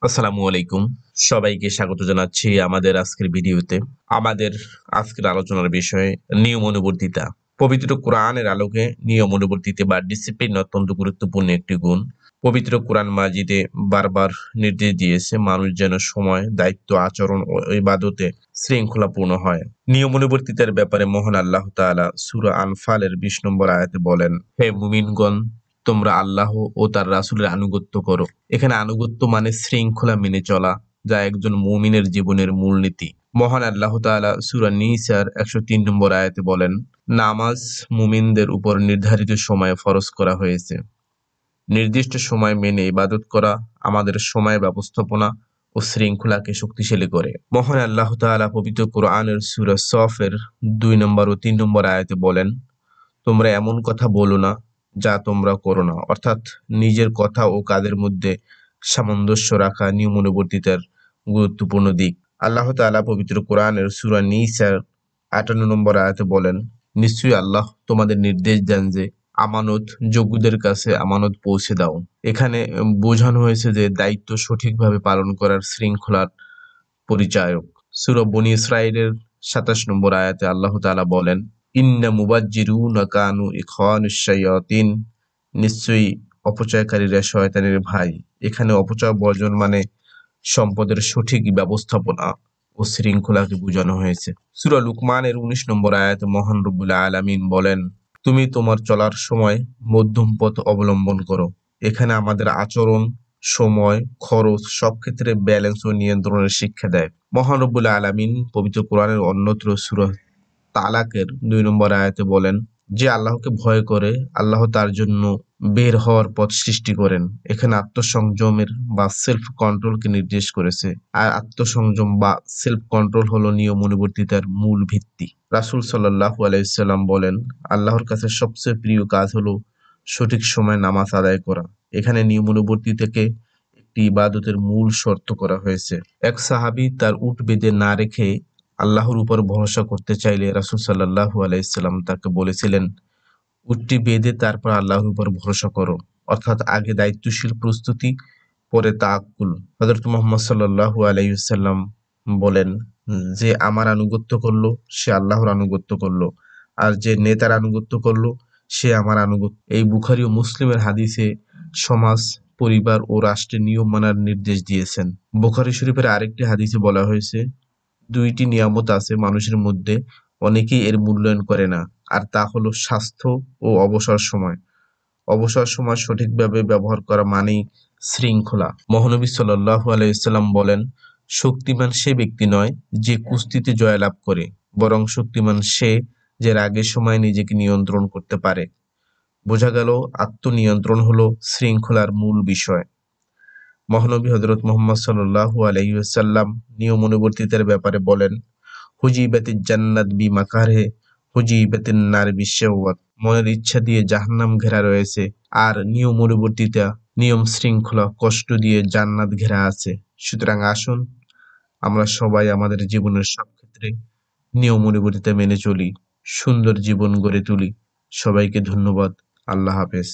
আসসালামু আলাইকুম। সবাইকে স্বাগত জানাচ্ছি আমাদের আজকের ভিডিওতে। আমাদের আজকের আলোচনার বিষয় নিয়ম অনুবর্তিতা। পবিত্র কোরআনের আলোকে নিয়ম অনুবর্তিতা বা ডিসিপ্লিন অত্যন্ত গুরুত্বপূর্ণ একটি গুণ। পবিত্র কোরআন মাজিদে বারবার নির্দেশ দিয়েছে মানুষ যেন সময়, দায়িত্ব, আচরণ ও ইবাদতে শৃঙ্খলাপূর্ণ হয়। নিয়ম অনুবর্তিতার ব্যাপারে মহান আল্লাহ তাআলা সূরা আনফালের ২০ নম্বর আয়াতে বলেন, হে মুমিনগণ, তোমরা আল্লাহ ও তার রাসূলের আনুগত্য করো। এখানে আনুগত্য মানে শৃঙ্খলা মেনে চলা, যা একজন মুমিনের জীবনের মূলনীতি। মহান আল্লাহ তাআলা সূরা নিসার ১০৩ নম্বর আয়াতে বলেন, নামাজ মুমিনদের উপর নির্ধারিত সময়ে ফরজ করা হয়েছে। নির্দিষ্ট সময় মেনে ইবাদত করা আমাদের সময় ব্যবস্থাপনা ও শৃঙ্খলাকে শক্তিশালী করে। মহান আল্লাহ তাআলা পবিত্র কোরআনের সূরা সফের ২ নম্বর ও ৩ নম্বর আয়াতে বলেন, তোমরা এমন কথা বলো না যা তোমরা করো না। অর্থাৎ নিজের কথা ও কাজের মধ্যে সামঞ্জস্য রাখা নিয়মানুবর্তিতার গুরুত্বপূর্ণ দিক। আল্লাহ তাআলা পবিত্র কোরআনের সূরা নিসার ৫৮ নম্বর আয়াতে বলেন, নিশ্চয়ই আল্লাহ তোমাদের নির্দেশ দেন যে আমানত যোগ্যদের কাছে আমানত পৌঁছে দাও। এখানে বোঝানো হয়েছে যে দায়িত্ব সঠিকভাবে পালন করার শৃঙ্খলার পরিচায়ক। সূরা বনী ইসরাঈলের ২৭ নম্বর আয়াতে আল্লাহ তাআলা বলেন, ইন্না মুবাজ্জিরুনা কানু ইখওয়ানুশ শায়াতিন, নিশ্চয়ই অপচয়কারীরা শয়তানের ভাই। এখানে অপচয় বর্জন মানে সম্পদের সঠিক ব্যবস্থাপনা ও শৃঙ্খলাকে বোঝানো হয়েছে। সূরা লুকমানের ১৯ নম্বর আয়াতে মহান রব্বুল আলামিন বলেন, তুমি তোমার চলার সময় মধ্যম পথ অবলম্বন করো। এখানে আমাদের আচরণ, সময়, খরচ সব ক্ষেত্রে ব্যালেন্স ও নিয়ন্ত্রণের শিক্ষা দেয়। মহান রব্বুল আলামিন পবিত্র কোরআনের অন্যত্র সূরা তালাকের ২ নম্বর আয়াতে বলেন, যে আল্লাহকে ভয় করে আল্লাহ তার জন্য বের হওয়ার পথ সৃষ্টি করেন। এখানে আত্মসংযমের বা সেলফ কন্ট্রোলকে নির্দেশ করেছে। আর আত্মসংযম বা সেলফ কন্ট্রোল হলো নিয়ম অনুবর্তিতার মূল ভিত্তি। রাসূল সাল্লাল্লাহু আলাইহি সাল্লাম বলেন, আল্লাহর কাছে সবচেয়ে প্রিয় কাজ হলো সঠিক সময়ে নামাজ আদায় করা। এখানে নিয়ম অনুবর্তিতাকে একটি ইবাদতের মূল শর্ত করা হয়েছে। এক সাহাবী তার উট বেঁধে না রেখে আল্লাহর উপর ভরসা করতে চাইলে রাসূল সাল্লাল্লাহু আলাইহি সাল্লাম তাকে বলেছিলেন, উটটি বেঁধে তারপর আল্লাহর উপর ভরসা করো। অর্থাৎ আগে দায়িত্বশীল প্রস্তুতি, পরে তাওয়াক্কুল। হযরত মুহাম্মদ সাল্লাল্লাহু আলাইহি ওয়াসাল্লাম বলেন, যে আমার আনুগত্য করলো সে আল্লাহর আনুগত্য করলো, আর যে নেতার আনুগত্য করলো সে আমার আনুগত্য। এই বুখারী ও মুসলিমের হাদিসে সমাজ, পরিবার ও রাষ্ট্রের নিয়ম মানার নির্দেশ দিয়েছেন। বুখারী শরীফের আরেকটি হাদিসে বলা হয়েছে, দুইটি নিয়ামত আছে মানুষের মধ্যে, অনেকেই এর মূল্যায়ন করে না। আর তা হলো স্বাস্থ্য ও অবসর সময়। অবসর সময় সঠিকভাবে ব্যবহার করা মানেই শৃঙ্খলা। মহানবী সাল্লাল্লাহু আলাইহি ওয়াসাল্লাম বলেন, শক্তিমান সে ব্যক্তি নয় যে কুস্তিতে জয়লাভ করে, বরং শক্তিমান সে যে রাগের সময় নিজেকে নিয়ন্ত্রণ করতে পারে। বোঝা গেল আত্মনিয়ন্ত্রণ হলো শৃঙ্খলার মূল বিষয়। মহানবী হযরত মুহাম্মদ সাল্লাল্লাহু আলাইহি ওয়াসাল্লাম নিয়ম অনুবর্তিতার ব্যাপারে বলেন, হুজিবাতিজ জান্নাত বিমাকারিহি হুজিবাতিন নার বিশাওয়াত। মনের ইচ্ছা দিয়ে জাহান্নাম ঘেরা রয়েছে, আর নিয়ম অনুবর্তিতা, নিয়ম শৃঙ্খলা, কষ্ট দিয়ে জান্নাত ঘেরা আছে। সুতরাং আসুন আমরা সবাই আমাদের জীবনের সব ক্ষেত্রে নিয়ম অনুবর্তিতা মেনে চলি, সুন্দর জীবন গড়ে তুলি। সবাইকে ধন্যবাদ। আল্লাহ হাফেজ।